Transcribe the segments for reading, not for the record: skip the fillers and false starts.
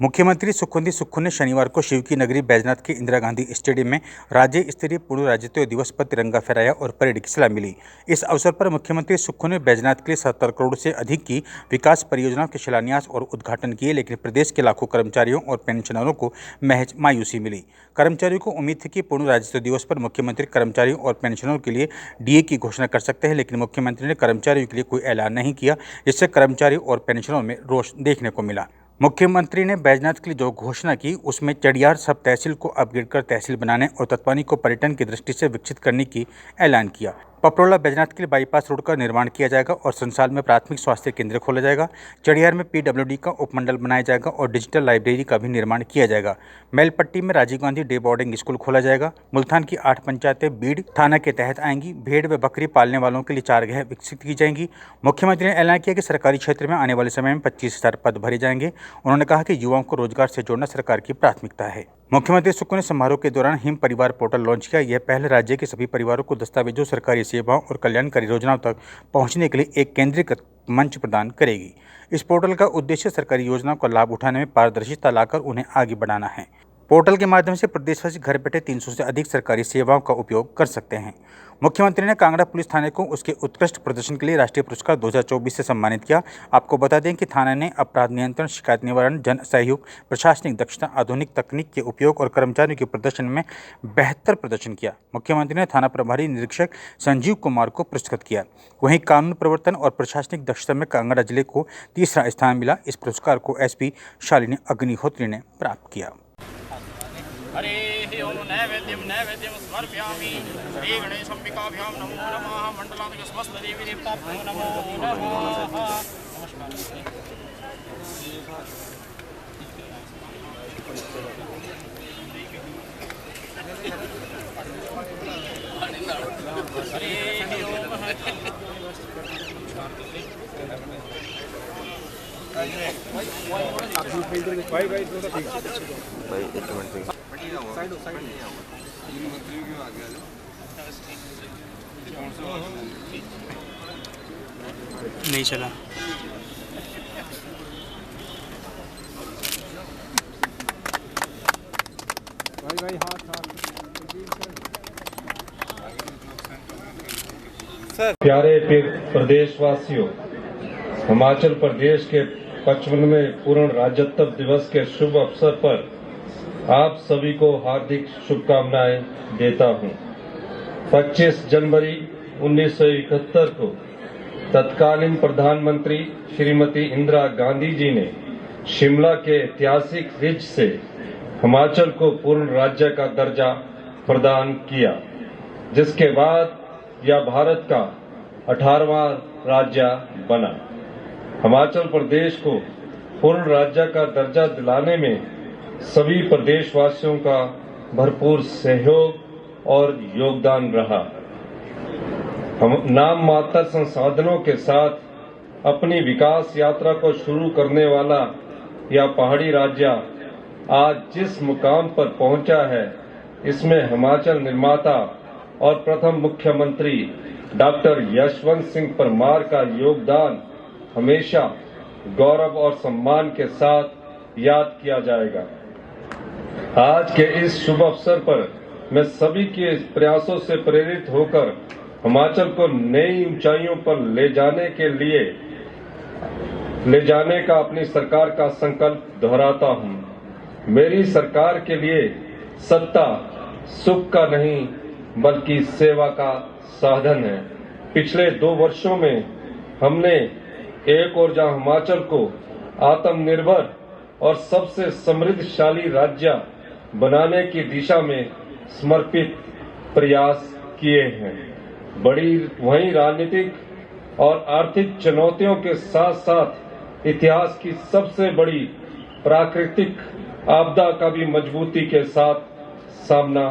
मुख्यमंत्री सुखविंदर सुक्खू ने शनिवार को शिव की नगरी बैजनाथ के इंदिरा गांधी स्टेडियम में राज्य स्तरीय पूर्ण राज्यत्व दिवस पर तिरंगा फहराया और परेड की सलामी ली। इस अवसर पर मुख्यमंत्री सुक्खू ने बैजनाथ के लिए 70 करोड़ से अधिक की विकास परियोजनाओं के शिलान्यास और उद्घाटन किए, लेकिन प्रदेश के लाखों कर्मचारियों और पेंशनरों को महज मायूसी मिली। कर्मचारियों को उम्मीद थी कि पूर्ण राज्यत्व दिवस पर मुख्यमंत्री कर्मचारियों और पेंशनरों के लिए डीए की घोषणा कर सकते हैं, लेकिन मुख्यमंत्री ने कर्मचारियों के लिए कोई ऐलान नहीं किया, जिससे कर्मचारियों और पेंशनरों में रोष देखने को मिला। मुख्यमंत्री ने बैजनाथ के लिए जो घोषणा की उसमें चडियार सब तहसील को अपग्रेड कर तहसील बनाने और तत्वानी को पर्यटन की दृष्टि से विकसित करने की ऐलान किया। पपरोला बैजनाथ के लिए बाईपास रोड का निर्माण किया जाएगा और संसाल में प्राथमिक स्वास्थ्य केंद्र खोला जाएगा। चडियार में पीडब्ल्यूडी का उपमंडल बनाया जाएगा और डिजिटल लाइब्रेरी का भी निर्माण किया जाएगा। मैलपट्टी में Rajiv Gandhi day boarding school खोला जाएगा। मुल्तान की 8 पंचायतें बीड़ थाना के तहत आएंगी। भेड़ व बकरी पालने वालों के लिए 4 जगह विकसित की जाएंगी। मुख्यमंत्री ने ऐलान किया कि सरकारी क्षेत्र में आने वाले समय में 25,000 पद भरे जाएंगे। उन्होंने कहा कि युवाओं को रोजगार से जोड़ना सरकार की प्राथमिकता है। मुख्यमंत्री सुक्खू ने समारोह के दौरान हिम परिवार पोर्टल लॉन्च किया। यह पहल राज्य के सभी परिवारों को दस्तावेजों, सरकारी सेवाओं और कल्याणकारी योजनाओं तक पहुंचने के लिए एक केंद्रीकृत मंच प्रदान करेगी। इस पोर्टल का उद्देश्य सरकारी योजनाओं का लाभ उठाने में पारदर्शिता लाकर उन्हें आगे बढ़ाना है। पोर्टल के माध्यम से प्रदेशवासी घर बैठे 300 से अधिक सरकारी सेवाओं का उपयोग कर सकते हैं। मुख्यमंत्री ने कांगड़ा पुलिस थाने को उसके उत्कृष्ट प्रदर्शन के लिए राष्ट्रीय पुरस्कार 2024 से सम्मानित किया। आपको बता दें कि थाना ने अपराध नियंत्रण, शिकायत निवारण, जन सहयोग, प्रशासनिक दक्षता, आधुनिक तकनीक के उपयोग और कर्मचारियों के प्रदर्शन में बेहतर प्रदर्शन किया। मुख्यमंत्री ने थाना प्रभारी निरीक्षक संजीव कुमार को पुरस्कृत किया। वहीं कानून प्रवर्तन और प्रशासनिक दक्षता में कांगड़ा जिले को 3रा स्थान मिला। इस पुरस्कार को एसपी शालिनी अग्निहोत्री ने प्राप्त किया। हरे ओम नैवेद्यम समर्पयामि श्री गणेशाम्बिकाभ्यां नमो नमः मंडलाधिक समस्त देवी देवताभ्यो नमो नमः। नहीं चला। प्यारे प्रदेशवासियों, हिमाचल प्रदेश के 55वें पूर्ण राज्यत्व दिवस के शुभ अवसर पर आप सभी को हार्दिक शुभकामनाएं देता हूं। 25 जनवरी 1971 को तत्कालीन प्रधानमंत्री श्रीमती इंदिरा गांधी जी ने शिमला के ऐतिहासिक रिज से हिमाचल को पूर्ण राज्य का दर्जा प्रदान किया, जिसके बाद यह भारत का 18वां राज्य बना। हिमाचल प्रदेश को पूर्ण राज्य का दर्जा दिलाने में सभी प्रदेशवासियों का भरपूर सहयोग और योगदान रहा। हम नाम मात्र संसाधनों के साथ अपनी विकास यात्रा को शुरू करने वाला यह पहाड़ी राज्य आज जिस मुकाम पर पहुंचा है, इसमें हिमाचल निर्माता और प्रथम मुख्यमंत्री डॉक्टर यशवंत सिंह परमार का योगदान हमेशा गौरव और सम्मान के साथ याद किया जाएगा। आज के इस शुभ अवसर पर मैं सभी के प्रयासों से प्रेरित होकर हिमाचल को नई ऊंचाइयों पर ले जाने का अपनी सरकार का संकल्प दोहराता हूं। मेरी सरकार के लिए सत्ता सुख का नहीं बल्कि सेवा का साधन है। पिछले 2 वर्षों में हमने एक और जहां हिमाचल को आत्मनिर्भर और सबसे समृद्धशाली राज्य बनाने की दिशा में समर्पित प्रयास किए हैं। वहीं राजनीतिक और आर्थिक चुनौतियों के साथ साथ इतिहास की सबसे बड़ी प्राकृतिक आपदा का भी मजबूती के साथ सामना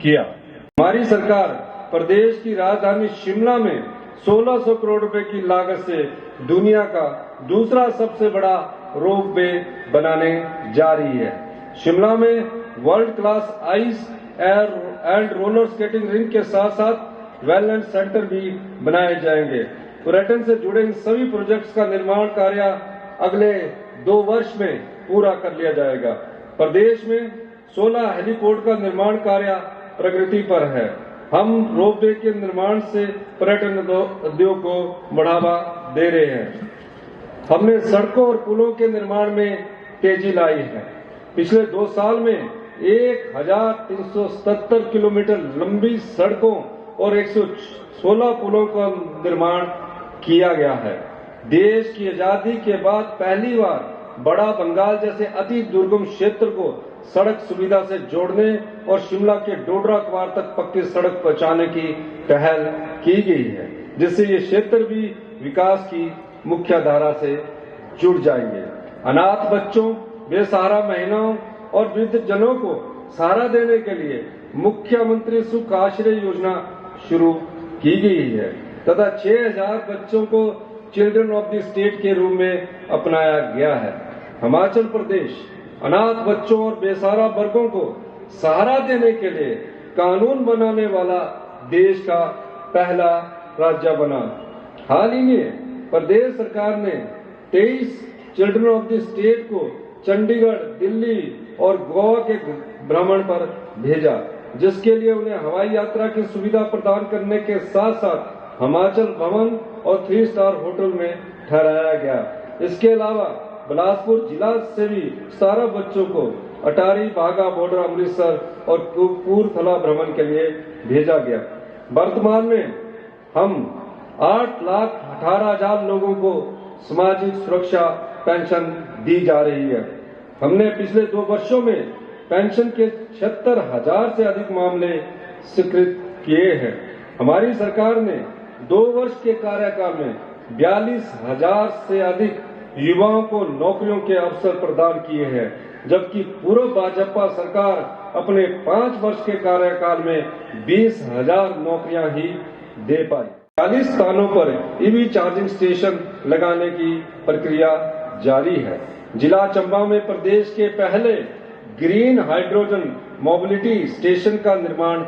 किया। हमारी सरकार प्रदेश की राजधानी शिमला में 1600 करोड़ रुपए की लागत से दुनिया का दूसरा सबसे बड़ा रोपवे बनाने जा रही है। शिमला में world class ice and roller skating ring के साथ साथ वेलनेस सेंटर भी बनाए जाएंगे। पर्यटन से जुड़े इन सभी प्रोजेक्ट्स का निर्माण कार्य अगले 2 वर्ष में पूरा कर लिया जाएगा। प्रदेश में 16 हेलीपोर्ट का निर्माण कार्य प्रगति पर है। हम रोपवे के निर्माण से पर्यटन उद्योग को बढ़ावा दे रहे हैं। हमने सड़कों और पुलों के निर्माण में तेजी लाई है। पिछले 2 साल में 1377 किलोमीटर लंबी सड़कों और 116 पुलों का निर्माण किया गया है। देश की आजादी के बाद पहली बार बड़ा बंगाल जैसे अति दुर्गम क्षेत्र को सड़क सुविधा से जोड़ने और शिमला के डोडरा क्वार तक पक्की सड़क पहुंचाने की पहल की गई है, जिससे ये क्षेत्र भी विकास की मुख्य धारा से जुड़ जाएंगे। अनाथ बच्चों, बेसहारा महिलाओं और वृद्ध जनों को सहारा देने के लिए मुख्यमंत्री सुख आश्रय योजना शुरू की गई है तथा 6000 बच्चों को चिल्ड्रन ऑफ द स्टेट के रूप में अपनाया गया है। हिमाचल प्रदेश अनाथ बच्चों और बेसहारा वर्गों को सहारा देने के लिए कानून बनाने वाला देश का पहला राज्य बना। हाल ही में प्रदेश सरकार ने 23 चिल्ड्रन ऑफ द स्टेट को चंडीगढ़, दिल्ली और गोवा के भ्रमण पर भेजा, जिसके लिए उन्हें हवाई यात्रा की सुविधा प्रदान करने के साथ साथ हिमाचल भवन और 3 स्टार होटल में ठहराया गया। इसके अलावा बिलासपुर जिला से भी 17 बच्चों को अटारी, बाघा बॉर्डर, अमृतसर और कपूरथला भ्रमण के लिए भेजा गया। वर्तमान में हम 8,18,000 लोगों को सामाजिक सुरक्षा पेंशन दी जा रही है। हमने पिछले 2 वर्षों में पेंशन के 76,000 से अधिक मामले स्वीकृत किए हैं। हमारी सरकार ने 2 वर्ष के कार्यकाल में 42,000 से अधिक युवाओं को नौकरियों के अवसर प्रदान किए हैं, जबकि पूर्व भाजपा सरकार अपने 5 वर्ष के कार्यकाल में 20,000 नौकरियां ही दे पाई। 40 स्थानों पर ईवी चार्जिंग स्टेशन लगाने की प्रक्रिया जारी है। जिला चंबा में प्रदेश के पहले ग्रीन हाइड्रोजन मोबिलिटी स्टेशन का निर्माण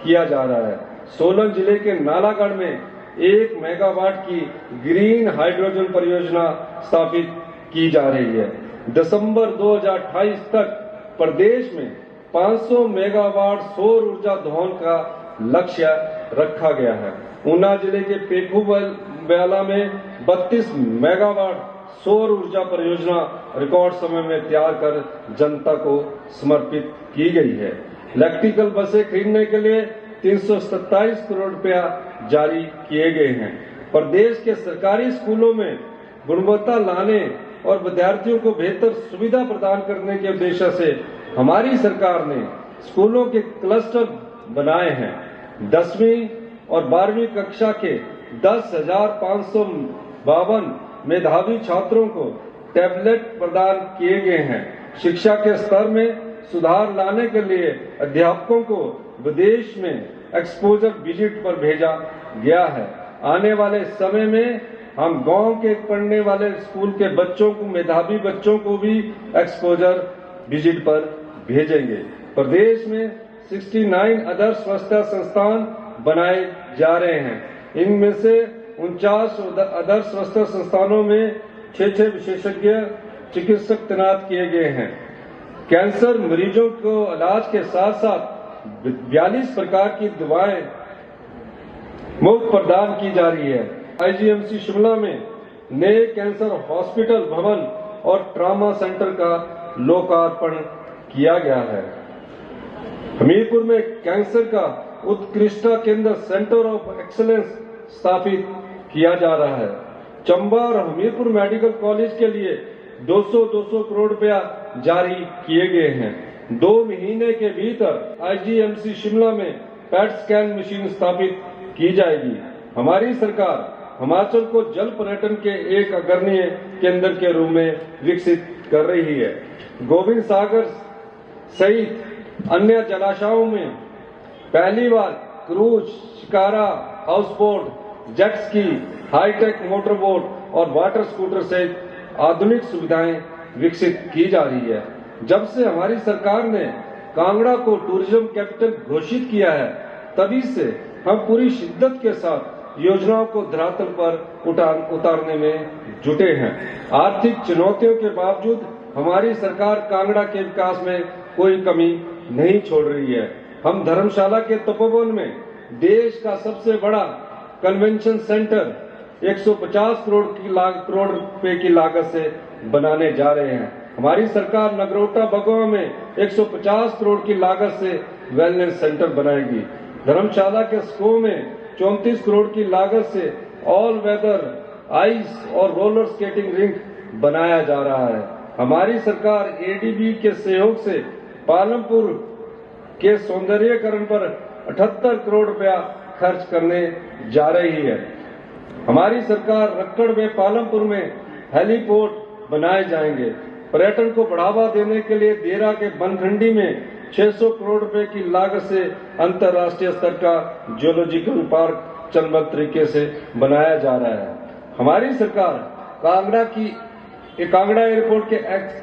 किया जा रहा है। सोलन जिले के नालागढ़ में 1 मेगावाट की ग्रीन हाइड्रोजन परियोजना स्थापित की जा रही है। दिसंबर 2028 तक प्रदेश में 500 मेगावाट सौर ऊर्जा दोहन का लक्ष्य रखा गया है। ऊना जिले के पेखू ब्याला में 32 मेगावाट सौर ऊर्जा परियोजना रिकॉर्ड समय में तैयार कर जनता को समर्पित की गई है। इलेक्ट्रिकल बसें खरीदने के लिए 327 करोड़ रुपया जारी किए गए हैं। प्रदेश के सरकारी स्कूलों में गुणवत्ता लाने और विद्यार्थियों को बेहतर सुविधा प्रदान करने के उद्देश्य से हमारी सरकार ने स्कूलों के क्लस्टर बनाए हैं। 10वीं और 12वीं कक्षा के 10,552 मेधावी छात्रों को टैबलेट प्रदान किए गए हैं। शिक्षा के स्तर में सुधार लाने के लिए अध्यापकों को विदेश में एक्सपोजर विजिट पर भेजा गया है। आने वाले समय में हम गांव के पढ़ने वाले स्कूल के बच्चों को, मेधावी बच्चों को भी एक्सपोजर विजिट पर भेजेंगे। प्रदेश में 69 आदर्श स्वास्थ्य संस्थान बनाए जा रहे हैं। इनमें से 49 आदर्श स्वास्थ्य संस्थानों में 6 विशेषज्ञ चिकित्सक तैनात किए गए हैं। कैंसर मरीजों को इलाज के साथ साथ 42 प्रकार की दवाएं मुफ्त प्रदान की जा रही है। आईजीएमसी शिमला में नए कैंसर हॉस्पिटल भवन और ट्रॉमा सेंटर का लोकार्पण किया गया है। हमीरपुर में कैंसर का उत्कृष्ट केंद्र सेंटर ऑफ एक्सीलेंस स्थापित किया जा रहा है। चंबा और हमीरपुर मेडिकल कॉलेज के लिए 200 करोड़ रुपया जारी किए गए हैं। 2 महीने के भीतर आईजीएमसी शिमला में पैट स्कैन मशीन स्थापित की जाएगी। हमारी सरकार हिमाचल को जल पर्यटन के एक अग्रणी केंद्र के रूप में विकसित कर रही है। गोविंद सागर सहित अन्य जलाशयों में पहली बार cruise, shikara, houseboat, jet ski, hi tech motor boat और वाटर स्कूटर सहित आधुनिक सुविधाएं विकसित की जा रही है। जब से हमारी सरकार ने कांगड़ा को टूरिज्म कैपिटल घोषित किया है, तभी से हम पूरी शिद्दत के साथ योजनाओं को धरातल पर उतारने में जुटे हैं। आर्थिक चुनौतियों के बावजूद हमारी सरकार कांगड़ा के विकास में कोई कमी नहीं छोड़ रही है। हम धर्मशाला के तपोवन में देश का सबसे बड़ा कन्वेंशन सेंटर 150 करोड़ रुपए की लागत से बनाने जा रहे हैं। हमारी सरकार नगरोटा बगवा में 150 करोड़ की लागत से वेलनेस सेंटर बनाएगी। धर्मशाला के स्को में 34 करोड़ की लागत से ऑल वेदर आइस और रोलर स्केटिंग रिंक बनाया जा रहा है। हमारी सरकार एडीबी के सहयोग से पालमपुर के सौंदर्यीकरण पर 78 करोड़ रुपया खर्च करने जा रही है। हमारी सरकार रक्कड़ में पालमपुर में हेलीपोर्ट बनाए जाएंगे। पर्यटन को बढ़ावा देने के लिए देरा के बनखंडी में 600 करोड़ रुपए की लागत से अंतर्राष्ट्रीय स्तर का जियोलॉजिकल पार्क चरणबद्ध तरीके से बनाया जा रहा है। हमारी सरकार कांगड़ा एयरपोर्ट के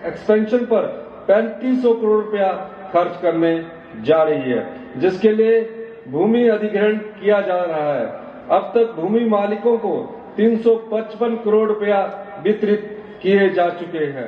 एक्सपेंशन पर 3500 करोड़ रुपया खर्च करने जा रही है, जिसके लिए भूमि अधिग्रहण किया जा रहा है। अब तक भूमि मालिकों को 355 करोड़ रुपया वितरित किए जा चुके हैं।